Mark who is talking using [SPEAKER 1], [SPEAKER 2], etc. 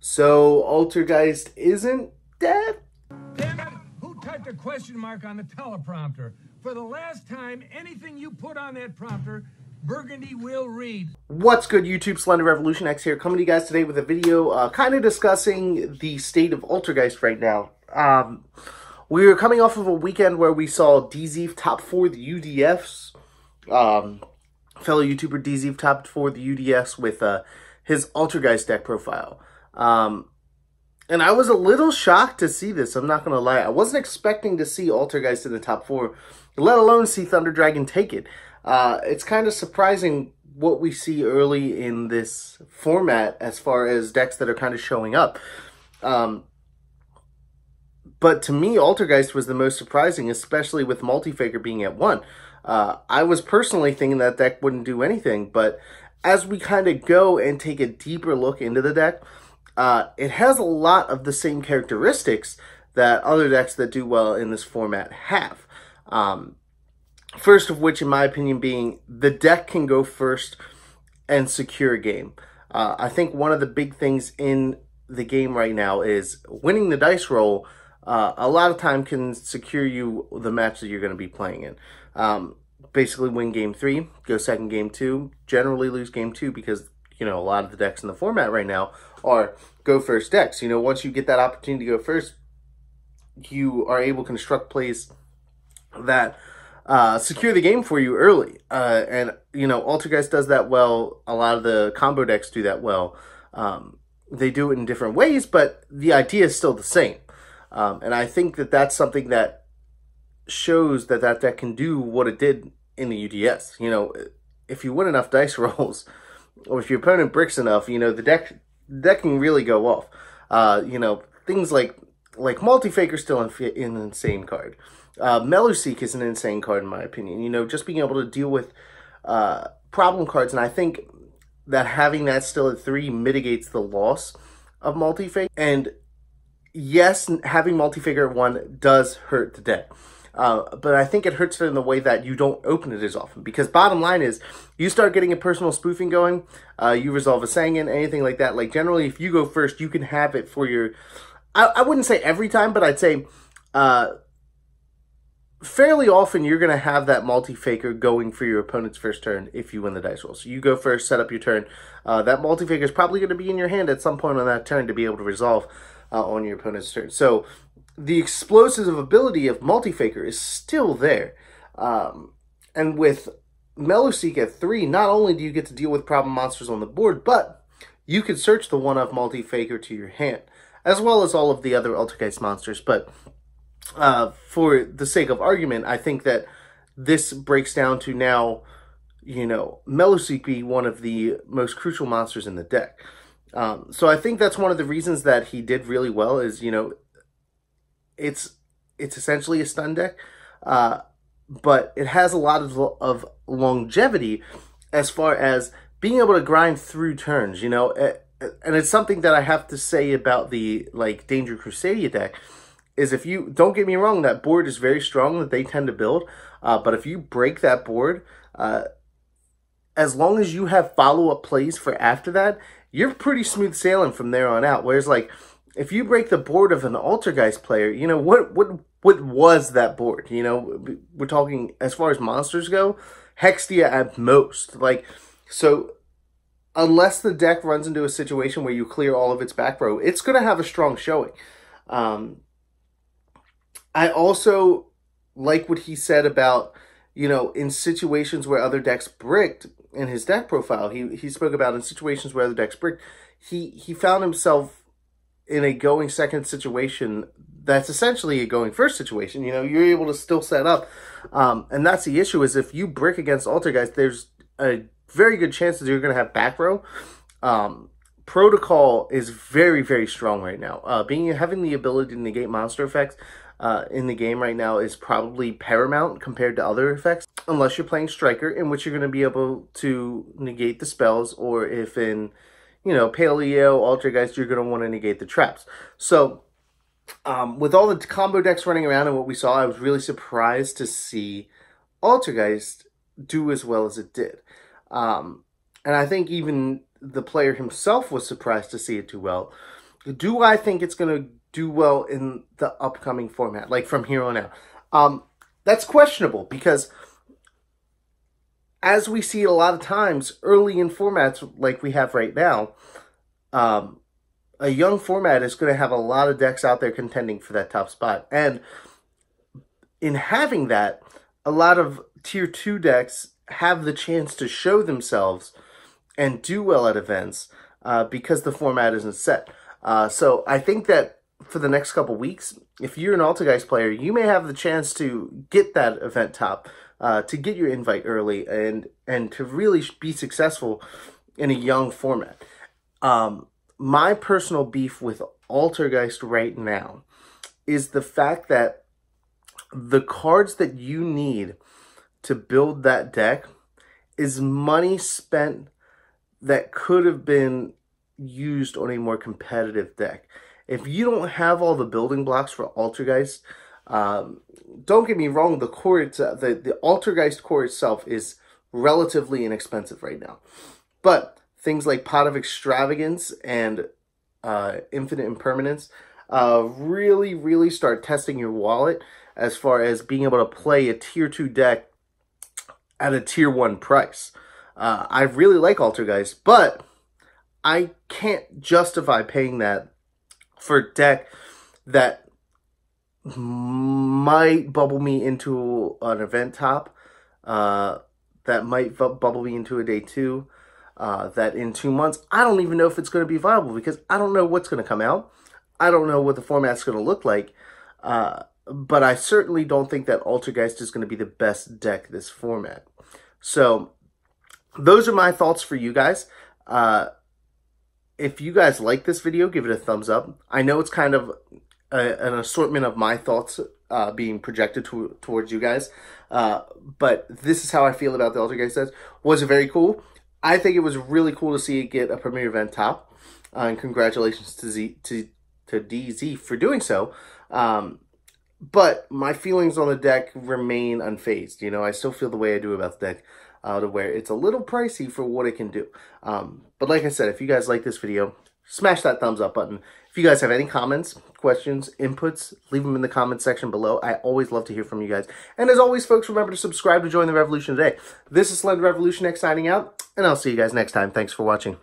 [SPEAKER 1] So Altergeist isn't dead?
[SPEAKER 2] Damn it! Who typed a question mark on the teleprompter? For the last time, anything you put on that prompter, Burgundy will read.
[SPEAKER 1] What's good, YouTube? SlenderRevolutionX here, coming to you guys today with a video kind of discussing the state of Altergeist right now. We were coming off of a weekend where we saw DZeef top 4 the UDFs. Fellow YouTuber DZeef top 4 the UDFs with his Altergeist deck profile. And I was a little shocked to see this, I'm not going to lie. I wasn't expecting to see Altergeist in the top 4, let alone see Thunder Dragon take it. It's kind of surprising what we see early in this format as far as decks that are kind of showing up. But to me, Altergeist was the most surprising, especially with Multifaker being at 1. I was personally thinking that deck wouldn't do anything, but as we kind of go and take a deeper look into the deck, it has a lot of the same characteristics that other decks that do well in this format have. First of which, in my opinion, being the deck can go first and secure a game. I think one of the big things in the game right now is winning the dice roll. A lot of time can secure you the match that you're going to be playing in. Basically win game 3, go second game 2, generally lose game 2 because, you know, a lot of the decks in the format right now are go first decks. You know, once you get that opportunity to go first, you are able to construct plays that secure the game for you early. And, you know, Altergeist does that well. A lot of the combo decks do that well. They do it in different ways, but the idea is still the same. And I think that that's something that shows that that deck can do what it did in the UDS. You know, if you win enough dice rolls, or if your opponent bricks enough, you know, the deck can really go off. You know, things like Multifaker still an insane card. Meluseek is an insane card in my opinion. You know, just being able to deal with problem cards, and I think that having that still at 3 mitigates the loss of Multifaker. And yes, having Multifaker at 1 does hurt the deck. But I think it hurts it in the way that you don't open it as often. Because bottom line is, you start getting a personal spoofing going, you resolve a Sangan, anything like that. Like, generally, if you go first, you can have it for your... I wouldn't say every time, but I'd say fairly often you're going to have that Multifaker going for your opponent's first turn if you win the dice roll. So you go first, set up your turn. That Multifaker is probably going to be in your hand at some point on that turn to be able to resolve on your opponent's turn. So the explosive ability of Multifaker is still there. And with Meluseek at 3, not only do you get to deal with problem monsters on the board, but you can search the one of Multifaker to your hand, as well as all of the other Altergeist monsters. But for the sake of argument, I think that this breaks down to now, you know, Meluseek be one of the most crucial monsters in the deck. So I think that's one of the reasons that he did really well is, you know, it's essentially a stun deck, but it has a lot of longevity as far as being able to grind through turns, you know, and it's something that I have to say about the, like, Danger Crusadia deck, is if you, don't get me wrong, that board is very strong that they tend to build, but if you break that board, as long as you have follow-up plays for after that, you're pretty smooth sailing from there on out. Whereas, like, if you break the board of an Altergeist player, you know, what was that board? You know, we're talking, as far as monsters go, Hextia at most. Like, so unless the deck runs into a situation where you clear all of its back row, it's going to have a strong showing. I also like what he said about, you know, in situations where other decks bricked in his deck profile, he spoke about in situations where other decks bricked, he found himself in a going second situation that's essentially a going first situation. You know, you're able to still set up. And that's the issue, is if you brick against Altergeist, there's a very good chance that you're going to have back row. Protocol is very, very strong right now. Having the ability to negate monster effects in the game right now is probably paramount compared to other effects, unless you're playing Striker, in which you're going to be able to negate the spells, or if in, you know, Paleo, Altergeist, you're going to want to negate the traps. So, with all the combo decks running around and what we saw, I was really surprised to see Altergeist do as well as it did. And I think even the player himself was surprised to see it do well. Do I think it's going to do well in the upcoming format, like from here on out? That's questionable because as we see a lot of times early in formats like we have right now, a young format is going to have a lot of decks out there contending for that top spot. And in having that, a lot of tier 2 decks have the chance to show themselves and do well at events because the format isn't set. So I think that for the next couple weeks, if you're an Altergeist player, you may have the chance to get that event top, to get your invite early, and to really be successful in a young format. My personal beef with Altergeist right now is the fact that the cards that you need to build that deck is money spent that could have been used on a more competitive deck. If you don't have all the building blocks for Altergeist, don't get me wrong, the core, the Altergeist core itself is relatively inexpensive right now. But things like Pot of Extravagance and Infinite Impermanence really start testing your wallet as far as being able to play a tier 2 deck at a tier 1 price. I really like Altergeist, but I can't justify paying that for a deck that might bubble me into an event top, that might bubble me into a day 2, that in 2 months, I don't even know if it's going to be viable because I don't know what's going to come out. I don't know what the format's going to look like, but I certainly don't think that Altergeist is going to be the best deck this format. So those are my thoughts for you guys. If you guys like this video, give it a thumbs up. I know it's kind of an assortment of my thoughts being projected towards you guys, but this is how I feel about the Altergeist sets. Was it very cool? I think it was really cool to see it get a premier event top, and congratulations to DZ for doing so. But my feelings on the deck remain unfazed. You know, I still feel the way I do about the deck, to where it's a little pricey for what it can do. But like I said, if you guys like this video, smash that thumbs up button. If you guys have any comments, questions, inputs, leave them in the comment section below. I always love to hear from you guys. And as always, folks, remember to subscribe to join the revolution today. This is SlenderRevolutionX signing out, and I'll see you guys next time. Thanks for watching.